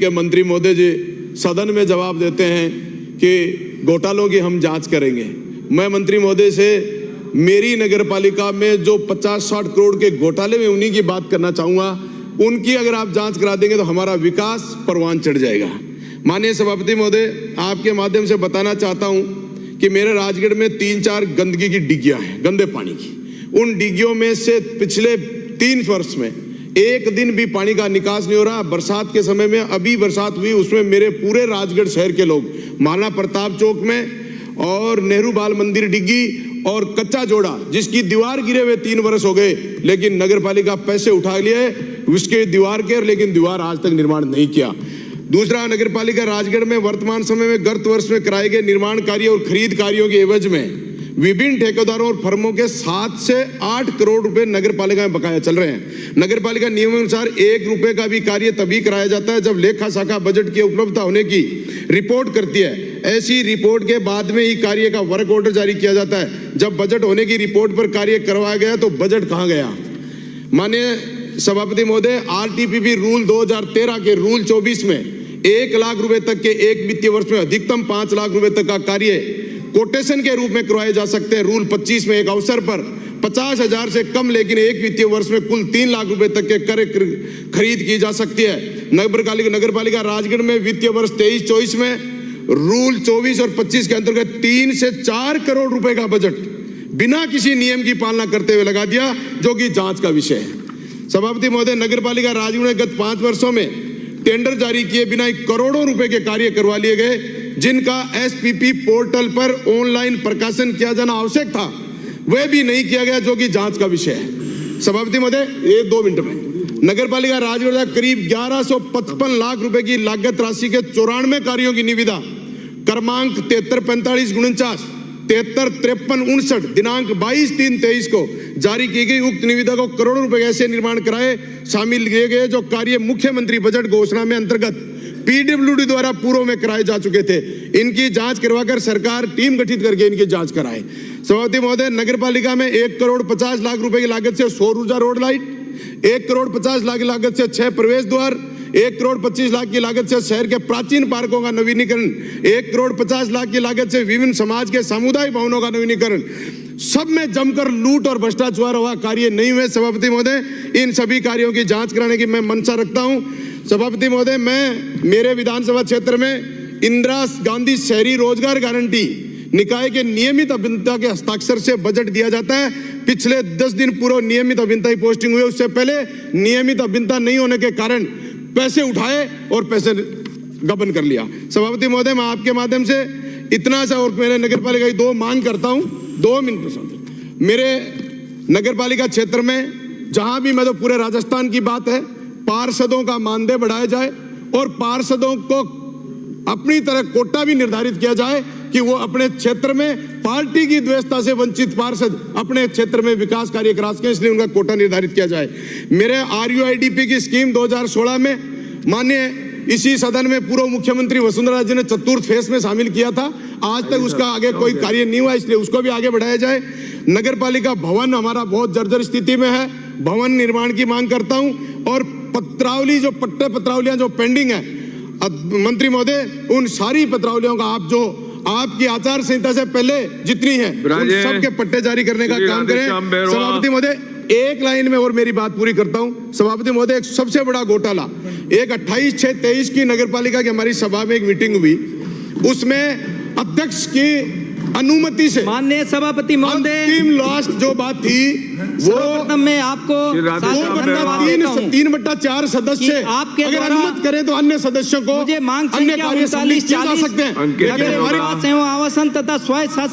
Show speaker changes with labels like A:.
A: के मंत्री महोदय जी सदन में जवाब देते हैं कि घोटालों की हम जांच करेंगे। मैं मंत्री महोदय से मेरी नगरपालिका में जो 50-60 करोड़ के घोटाले में उन्हीं की बात करना चाहूंगा। उनकी अगर आप जांच करा देंगे तो हमारा विकास परवान चढ़ जाएगा। माननीय सभापति महोदय, आपके माध्यम से बताना चाहता हूं कि मेरे राजगढ़ में 3-4 गंदगी की डिग्गियां हैं, गंदे पानी की। उन डिग्गियों में से पिछले 3 वर्ष में एक दिन भी पानी का निकास नहीं हो रहा। बरसात के समय में अभी बरसात हुई, उसमें मेरे पूरे राजगढ़ शहर के लोग महाराणा प्रताप चौक में और नेहरू बाल मंदिर डिग्गी और कच्चा जोड़ा जिसकी दीवार गिरे हुए 3 वर्ष हो गए, लेकिन नगरपालिका पैसे उठा लिए उसके दीवार के, लेकिन दीवार आज तक निर्माण नहीं किया। दूसरा, नगरपालिका राजगढ़ में वर्तमान समय में गत वर्ष में कराए गए निर्माण कार्य और खरीद कार्यों के एवज में विभिन्न ठेकेदारों और फर्मों के 7 से 8 करोड़ रुपए नगरपालिका में बकाया चल रहे हैं। नगरपालिका नियमानुसार 1 रुपए का भी कार्य तभी कराया जाता है जब लेखा शाखा बजट की उपलब्धता होने की रिपोर्ट करती है। ऐसी रिपोर्ट के बाद में ही कार्य का वर्क ऑर्डर जारी किया जाता है। जब बजट होने की रिपोर्ट पर कार्य करवाया गया तो बजट कहां गया? माननीय सभापति महोदय, आरटीपीपी रूल 2013 के रूल 24 में 1 लाख रुपए तक के एक वित्तीय वर्ष में अधिकतम 5 लाख रुपए तक का कार्य कोटेशन के रूप में करवाए जा सकते हैं। रूल 25 में एक अवसर पर 50,000 से कम लेकिन एक वित्तीय वर्ष में कुल 3 लाख रुपए तक के कर खरीद की जा सकती है। नगरपालिका राजगढ़ में वित्तीय वर्ष 23-24 में रूल 24 और 25 के अंतर्गत 3 से 4 करोड़ रुपए का बजट बिना किसी नियम की पालना करते हुए लगा दिया, जो कि जांच का विषय है। सभापति महोदय, नगरपालिका राजगढ़ में गत 5 वर्षों में टेंडर जारी किए बिना करोड़ों रुपए के कार्य करवा लिए गए, जिनका एसपीपी पोर्टल पर ऑनलाइन प्रकाशन किया जाना आवश्यक था, वह भी नहीं किया गया, जो कि जांच का विषय है। सभापति महोदय, ये 2 मिनट में नगरपालिका राजगढ़ करीब 1155 लाख रुपए की लागत राशि के 94 कार्यों की निविदा क्रमांक 734549 735359 दिनांक 22/3/23 को जारी की गई। उक्त निविदा को करोड़ों रुपए ऐसे निर्माण कराए शामिल किए गए जो कार्य मुख्यमंत्री बजट घोषणा में अंतर्गत पीडब्ल्यूडी द्वारा पूर्व में कराए जा चुके थे। इनकी जांच करवाकर सरकार टीम गठित करके इनकी जांच कराए। सभापति महोदय, नगरपालिका में 1 करोड़ 50 लाख रुपए की लागत से सौर ऊर्जा रोड लाइट, 1 करोड़ 50 लाख की लागत से 6 प्रवेश द्वार, 1 करोड़ 25 लाख की लागत से शहर के प्राचीन पार्कों का नवीनीकरण, 1 करोड़ 50 लाख की लागत से विभिन्न समाज के सामुदायिक भवनों का नवीनीकरण, सब में जमकर लूट और भ्रष्टाचार हुआ, कार्य नहीं हुए। सभापति महोदय, इन सभी कार्यों की जांच कराने की मैं मंशा रखता हूं। सभापति महोदय, मैं मेरे विधानसभा क्षेत्र में इंदिरा गांधी शहरी रोजगार गारंटी निकाय के नियमित अभियंता के हस्ताक्षर से बजट दिया जाता है। पिछले 10 दिन पूर्व नियमित अभियंता की पोस्टिंग हुई, उससे पहले नियमित अभियंता नहीं होने के कारण पैसे उठाए और पैसे गबन कर लिया। सभापति महोदय, मैं आपके माध्यम से इतना सा और मेरे नगरपालिका की 2 मांग करता हूं, 2 मिनट। मेरे नगरपालिका क्षेत्र में जहां भी, मैं तो पूरे राजस्थान की बात है, पार्षदों का मानदेय बढ़ाया जाए और पार्षदों को अपनी तरह कोटा भी निर्धारित किया जाए कि वो अपने क्षेत्र में पार्टी की व्यवस्था से वंचित पार्षद अपने क्षेत्र में विकास कार्य करा सकें, इसलिए उनका कोटा निर्धारित किया जाए। मेरे आरयूआईडीपी की स्कीम 2016 में माननीय इसी सदन में पूर्व मुख्यमंत्री वसुंधरा जी ने 4th फेज में शामिल किया था। आज तक उसका आगे कोई कार्य नहीं हुआ, इसलिए उसको भी आगे बढ़ाया जाए। नगरपालिका भवन हमारा बहुत जर्जर स्थिति में है, भवन निर्माण की मांग करता हूं। और पत्रावली, जो पट्टे पत्रावलियां जो पेंडिंग है, मंत्री महोदय, उन सारी पत्रावलियों का आप जो आपकी आचार संहिता से पहले जितनी है उन सबके पट्टे जारी करने का काम करें। सभापति महोदय, एक लाइन में और मेरी बात पूरी करता हूं। सभापति महोदय, एक सबसे बड़ा घोटाला, एक 28/6/23 की नगरपालिका की हमारी सभा में एक मीटिंग हुई, उसमें अध्यक्ष की अनुमति से माननीय सभापति महोदय अंतिम लास्ट जो बात थी वो मैं आपको 3/4 सदस्य आपके अगर अनुमति करें तो अन्य सदस्यों को अन्य कार्य जा सकते हैं।
B: आवासन तथा स्वायत्त शासन